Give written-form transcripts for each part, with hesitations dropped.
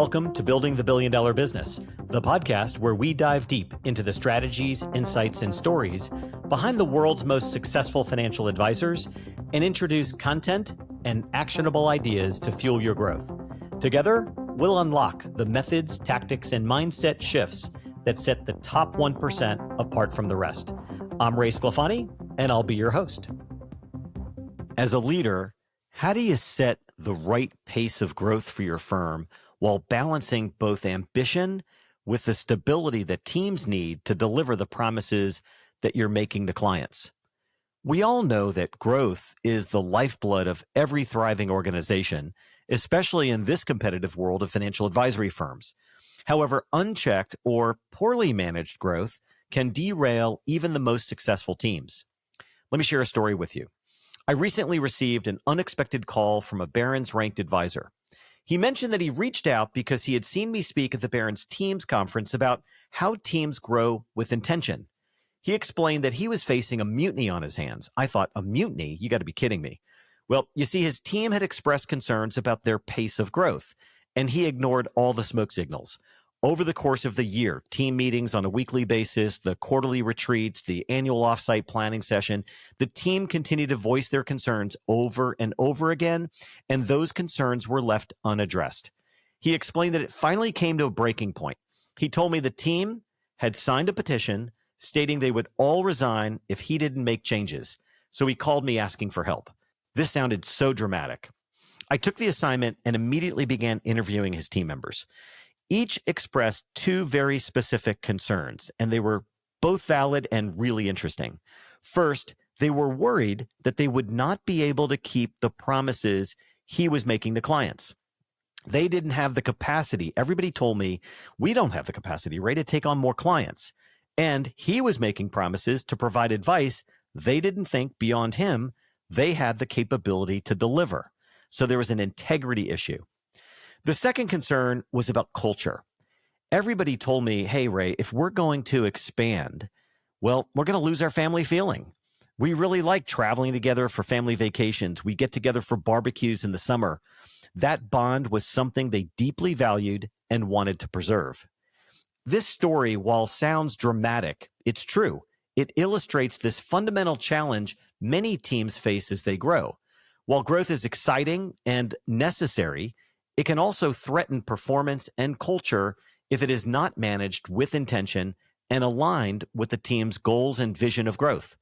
Welcome to Building the Billion Dollar Business, the podcast where we dive deep into the strategies, insights, and stories behind the world's most successful financial advisors and introduce content and actionable ideas to fuel your growth. Together, we'll unlock the methods, tactics, and mindset shifts that set the top 1% apart from the rest. I'm Ray Sclafani, and I'll be your host. As a leader, how do you set the right pace of growth for your firm while balancing both ambition with the stability that teams need to deliver the promises that you're making to clients? We all know that growth is the lifeblood of every thriving organization, especially in this competitive world of financial advisory firms. However, unchecked or poorly managed growth can derail even the most successful teams. Let me share a story with you. I recently received an unexpected call from a Barron's ranked advisor. He mentioned that he reached out because he had seen me speak at the Barron's Teams Conference about how teams grow with intention. He explained that he was facing a mutiny on his hands. I thought, a mutiny? You got to be kidding me. Well, you see, his team had expressed concerns about their pace of growth, and he ignored all the smoke signals. Over the course of the year, team meetings on a weekly basis, the quarterly retreats, the annual offsite planning session, the team continued to voice their concerns over and over again, and those concerns were left unaddressed. He explained that it finally came to a breaking point. He told me the team had signed a petition stating they would all resign if he didn't make changes. So he called me asking for help. This sounded so dramatic. I took the assignment and immediately began interviewing his team members. Each expressed two very specific concerns, and they were both valid and really interesting. First, they were worried that they would not be able to keep the promises he was making to clients. They didn't have the capacity. Everybody told me, we don't have the capacity, Ray, to take on more clients. And he was making promises to provide advice they didn't think beyond him they had the capability to deliver. So there was an integrity issue. The second concern was about culture. Everybody told me, hey, Ray, if we're going to expand, well, we're going to lose our family feeling. We really like traveling together for family vacations. We get together for barbecues in the summer. That bond was something they deeply valued and wanted to preserve. This story, while sounds dramatic, it's true. It illustrates this fundamental challenge many teams face as they grow. While growth is exciting and necessary, it can also threaten performance and culture if it is not managed with intention and aligned with the team's goals and vision of growth.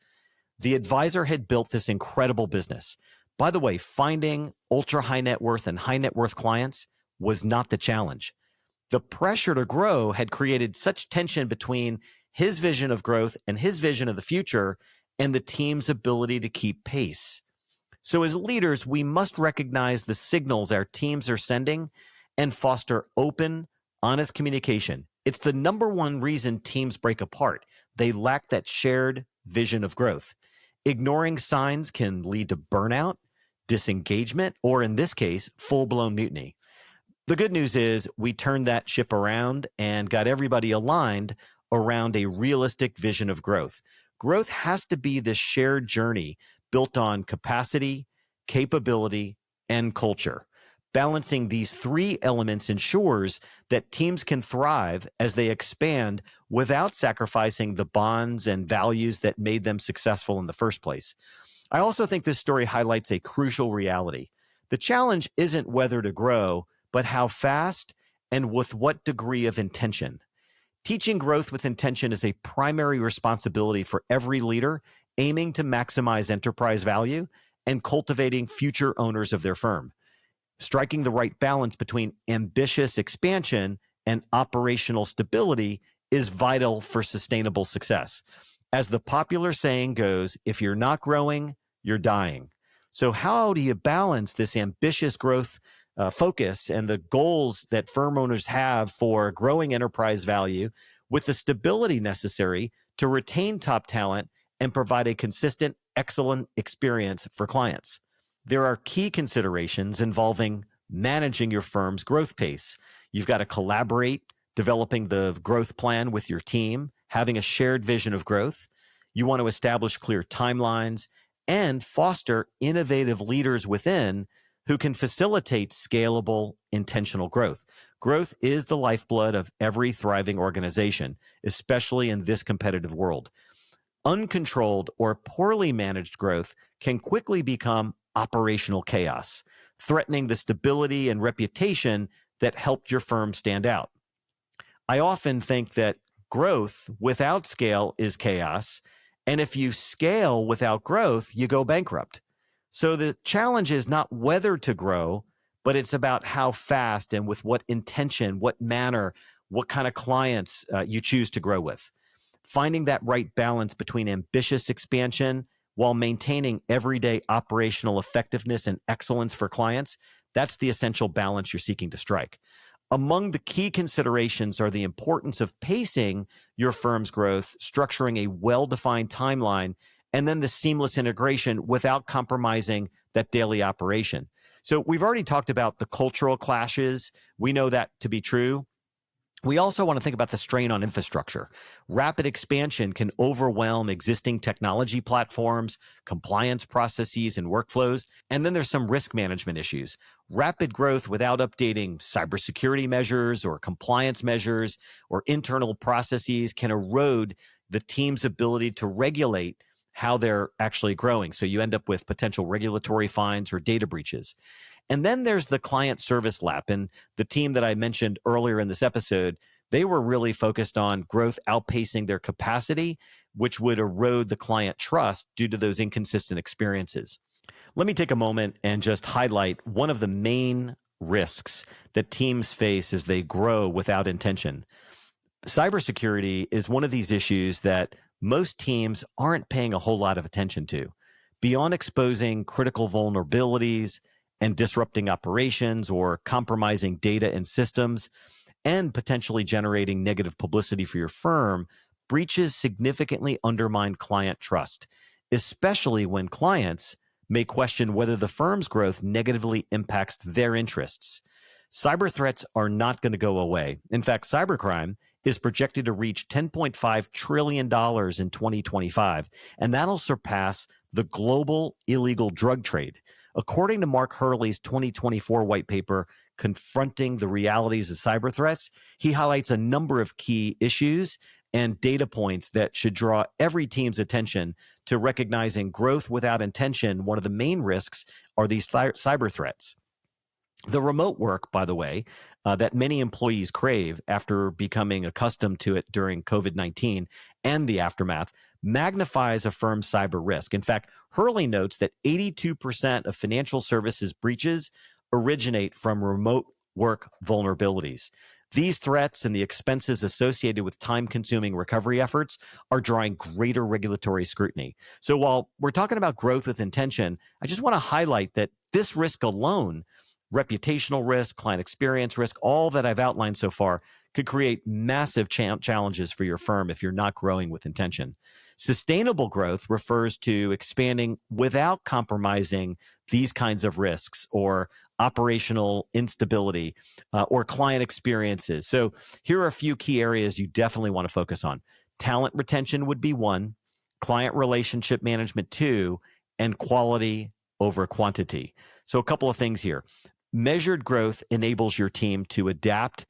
The advisor had built this incredible business. By the way, finding ultra high net worth and high net worth clients was not the challenge. The pressure to grow had created such tension between his vision of growth and his vision of the future and the team's ability to keep pace. So as leaders, we must recognize the signals our teams are sending and foster open, honest communication. It's the number one reason teams break apart. They lack that shared vision of growth. Ignoring signs can lead to burnout, disengagement, or in this case, full-blown mutiny. The good news is we turned that ship around and got everybody aligned around a realistic vision of growth. Growth has to be this shared journey built on capacity, capability, and culture. Balancing these three elements ensures that teams can thrive as they expand without sacrificing the bonds and values that made them successful in the first place. I also think this story highlights a crucial reality. The challenge isn't whether to grow, but how fast and with what degree of intention. Teaching growth with intention is a primary responsibility for every leader aiming to maximize enterprise value and cultivating future owners of their firm. Striking the right balance between ambitious expansion and operational stability is vital for sustainable success. As the popular saying goes, if you're not growing, you're dying. So how do you balance this ambitious growth focus and the goals that firm owners have for growing enterprise value with the stability necessary to retain top talent and provide a consistent, excellent experience for clients? There are key considerations involving managing your firm's growth pace. You've got to collaborate, developing the growth plan with your team, having a shared vision of growth. You want to establish clear timelines and foster innovative leaders within who can facilitate scalable, intentional growth. Growth is the lifeblood of every thriving organization, especially in this competitive world. Uncontrolled or poorly managed growth can quickly become operational chaos, threatening the stability and reputation that helped your firm stand out. I often think that growth without scale is chaos. And if you scale without growth, you go bankrupt. So the challenge is not whether to grow, but it's about how fast and with what intention, what manner, what kind of clients you choose to grow with. Finding that right balance between ambitious expansion while maintaining everyday operational effectiveness and excellence for clients, that's the essential balance you're seeking to strike. Among the key considerations are the importance of pacing your firm's growth, structuring a well-defined timeline, and then the seamless integration without compromising that daily operation. So we've already talked about the cultural clashes. We know that to be true. We also want to think about the strain on infrastructure. Rapid expansion can overwhelm existing technology platforms, compliance processes, and workflows. And then there's some risk management issues. Rapid growth without updating cybersecurity measures or compliance measures or internal processes can erode the team's ability to regulate how they're actually growing. So you end up with potential regulatory fines or data breaches. And then there's the client service lap. And the team that I mentioned earlier in this episode, they were really focused on growth outpacing their capacity, which would erode the client trust due to those inconsistent experiences. Let me take a moment and just highlight one of the main risks that teams face as they grow without intention. Cybersecurity is one of these issues that most teams aren't paying a whole lot of attention to. Beyond exposing critical vulnerabilities and disrupting operations or compromising data and systems and potentially generating negative publicity for your firm, breaches significantly undermine client trust, especially when clients may question whether the firm's growth negatively impacts their interests. Cyber threats are not going to go away. In fact, cybercrime is projected to reach $10.5 trillion in 2025, and that'll surpass the global illegal drug trade. According to Mark Hurley's 2024 white paper, Confronting the Realities of Cyber Threats, he highlights a number of key issues and data points that should draw every team's attention to recognizing growth without intention. One of the main risks are these cyber threats. The remote work, by the way, that many employees crave after becoming accustomed to it during COVID-19 and the aftermath, magnifies a firm's cyber risk. In fact, Hurley notes that 82% of financial services breaches originate from remote work vulnerabilities. These threats and the expenses associated with time-consuming recovery efforts are drawing greater regulatory scrutiny. So while we're talking about growth with intention, I just want to highlight that this risk alone, reputational risk, client experience risk, all that I've outlined so far, could create massive challenges for your firm if you're not growing with intention. Sustainable growth refers to expanding without compromising these kinds of risks or operational instability or client experiences. So here are a few key areas you definitely want to focus on. Talent retention would be one, client relationship management two, and quality over quantity. So a couple of things here. Measured growth enables your team to adapt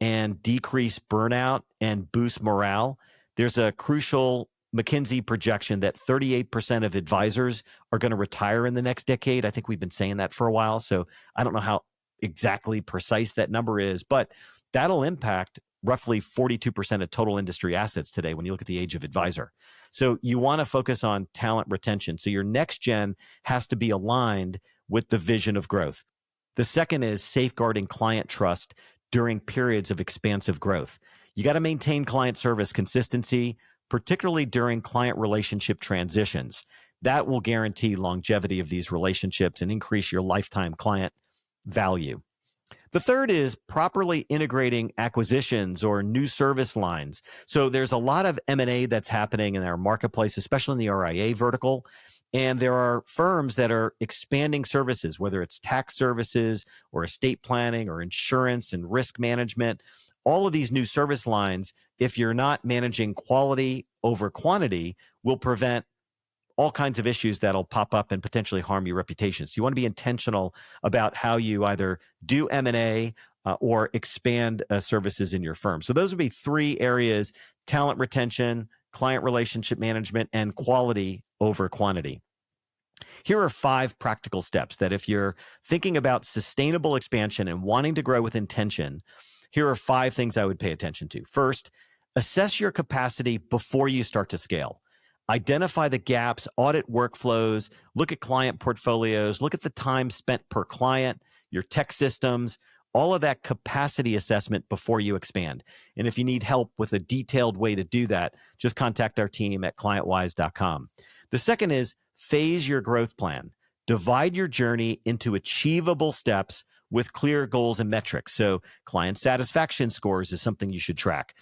and decrease burnout and boost morale. There's a crucial McKinsey projection that 38% of advisors are going to retire in the next decade. I think we've been saying that for a while, so I don't know how exactly precise that number is, but that'll impact roughly 42% of total industry assets today when you look at the age of advisor. So you want to focus on talent retention. So your next gen has to be aligned with the vision of growth. The second is safeguarding client trust during periods of expansive growth. You got to maintain client service consistency, particularly during client relationship transitions. That will guarantee longevity of these relationships and increase your lifetime client value. The third is properly integrating acquisitions or new service lines. So there's a lot of M&A that's happening in our marketplace, especially in the RIA vertical. And there are firms that are expanding services, whether it's tax services or estate planning or insurance and risk management. All of these new service lines, if you're not managing quality over quantity, will prevent all kinds of issues that'll pop up and potentially harm your reputation. So you want to be intentional about how you either do M&A or expand services in your firm. So those would be three areas: talent retention, client relationship management, and quality over quantity. Here are 5 practical steps that if you're thinking about sustainable expansion and wanting to grow with intention, here are 5 things I would pay attention to. First, assess your capacity before you start to scale. Identify the gaps, audit workflows, look at client portfolios, look at the time spent per client, your tech systems, all of that capacity assessment before you expand. And if you need help with a detailed way to do that, just contact our team at clientwise.com. The second is phase your growth plan. Divide your journey into achievable steps with clear goals and metrics. So client satisfaction scores is something you should track.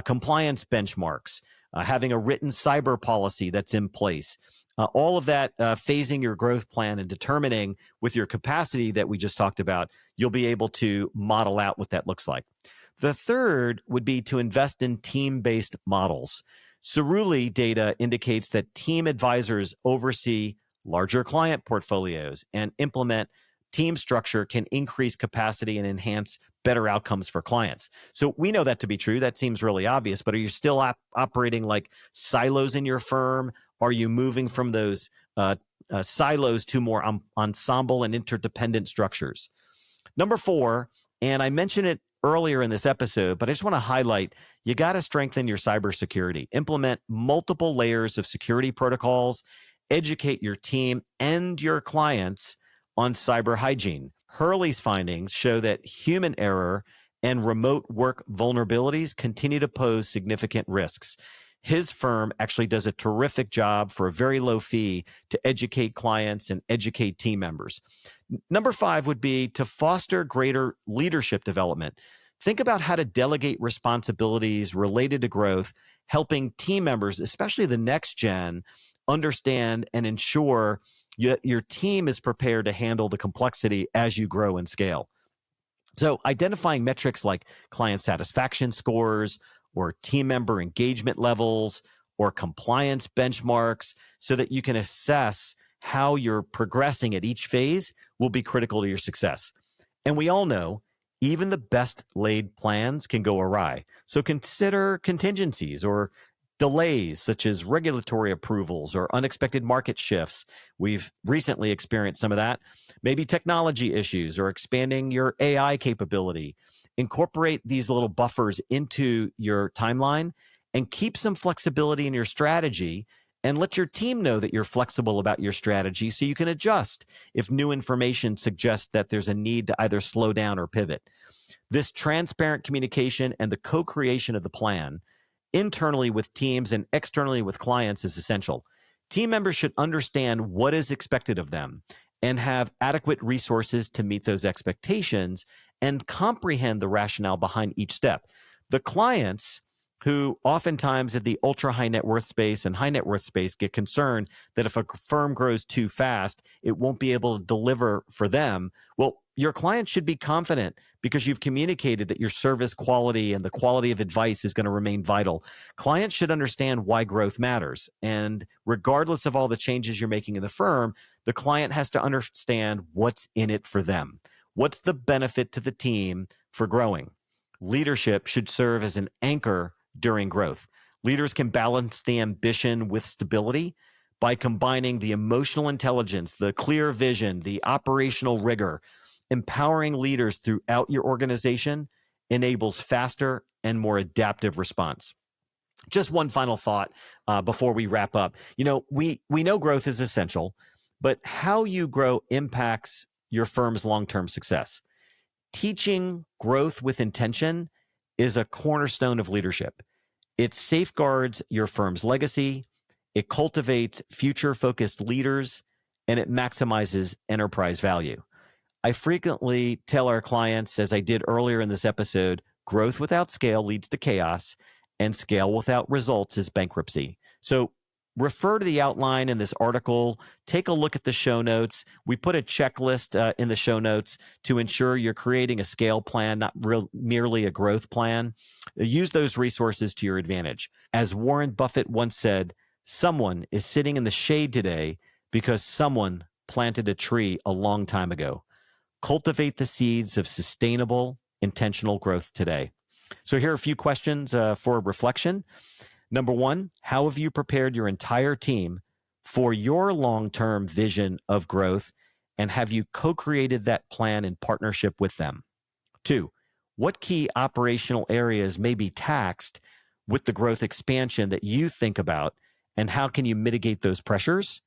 Compliance benchmarks, having a written cyber policy that's in place. All of that, phasing your growth plan and determining with your capacity that we just talked about, you'll be able to model out what that looks like. The third would be to invest in team-based models. Cerulli data indicates that team advisors oversee larger client portfolios and implement team structure can increase capacity and enhance better outcomes for clients. So we know that to be true. That seems really obvious, but are you still operating like silos in your firm? Are you moving from those silos to more ensemble and interdependent structures? Number 4, and I mentioned it earlier in this episode, but I just want to highlight, you got to strengthen your cybersecurity. Implement multiple layers of security protocols, educate your team and your clients on cyber hygiene. Hurley's findings show that human error and remote work vulnerabilities continue to pose significant risks. His firm actually does a terrific job for a very low fee to educate clients and educate team members. Number 5 would be to foster greater leadership development. Think about how to delegate responsibilities related to growth, helping team members, especially the next gen, understand and ensure your team is prepared to handle the complexity as you grow and scale. So identifying metrics like client satisfaction scores or team member engagement levels or compliance benchmarks so that you can assess how you're progressing at each phase will be critical to your success. And we all know even the best laid plans can go awry. So consider contingencies or delays such as regulatory approvals or unexpected market shifts. We've recently experienced some of that. Maybe technology issues or expanding your AI capability. Incorporate these little buffers into your timeline and keep some flexibility in your strategy, and let your team know that you're flexible about your strategy so you can adjust if new information suggests that there's a need to either slow down or pivot. This transparent communication and the co-creation of the plan internally with teams and externally with clients is essential. Team members should understand what is expected of them and have adequate resources to meet those expectations and comprehend the rationale behind each step. The clients who oftentimes at the ultra high net worth space and high net worth space get concerned that if a firm grows too fast, it won't be able to deliver for them. Well, your clients should be confident because you've communicated that your service quality and the quality of advice is going to remain vital. Clients should understand why growth matters. And regardless of all the changes you're making in the firm, the client has to understand what's in it for them. What's the benefit to the team for growing? Leadership should serve as an anchor during growth. Leaders can balance the ambition with stability by combining the emotional intelligence, the clear vision, the operational rigor. Empowering leaders throughout your organization enables faster and more adaptive response. Just one final thought before we wrap up. We know growth is essential, but how you grow impacts your firm's long-term success. Teaching growth with intention is a cornerstone of leadership. It safeguards your firm's legacy, it cultivates future-focused leaders, and it maximizes enterprise value. I frequently tell our clients, as I did earlier in this episode, growth without scale leads to chaos, and scale without results is bankruptcy. So refer to the outline in this article. Take a look at the show notes. We put a checklist in the show notes to ensure you're creating a scale plan, not merely a growth plan. Use those resources to your advantage. As Warren Buffett once said, someone is sitting in the shade today because someone planted a tree a long time ago. Cultivate the seeds of sustainable, intentional growth today. So here are a few questions for reflection. Number one, how have you prepared your entire team for your long-term vision of growth? And have you co-created that plan in partnership with them? Two, what key operational areas may be taxed with the growth expansion that you think about, and how can you mitigate those pressures?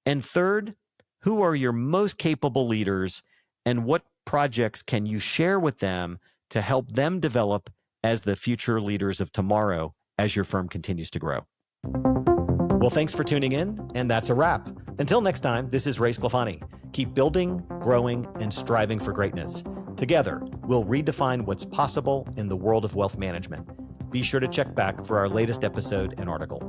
And third, who are your most capable leaders, and what projects can you share with them to help them develop as the future leaders of tomorrow as your firm continues to grow? Well, thanks for tuning in, and that's a wrap. Until next time, this is Ray Sclafani. Keep building, growing, and striving for greatness. Together, we'll redefine what's possible in the world of wealth management. Be sure to check back for our latest episode and article.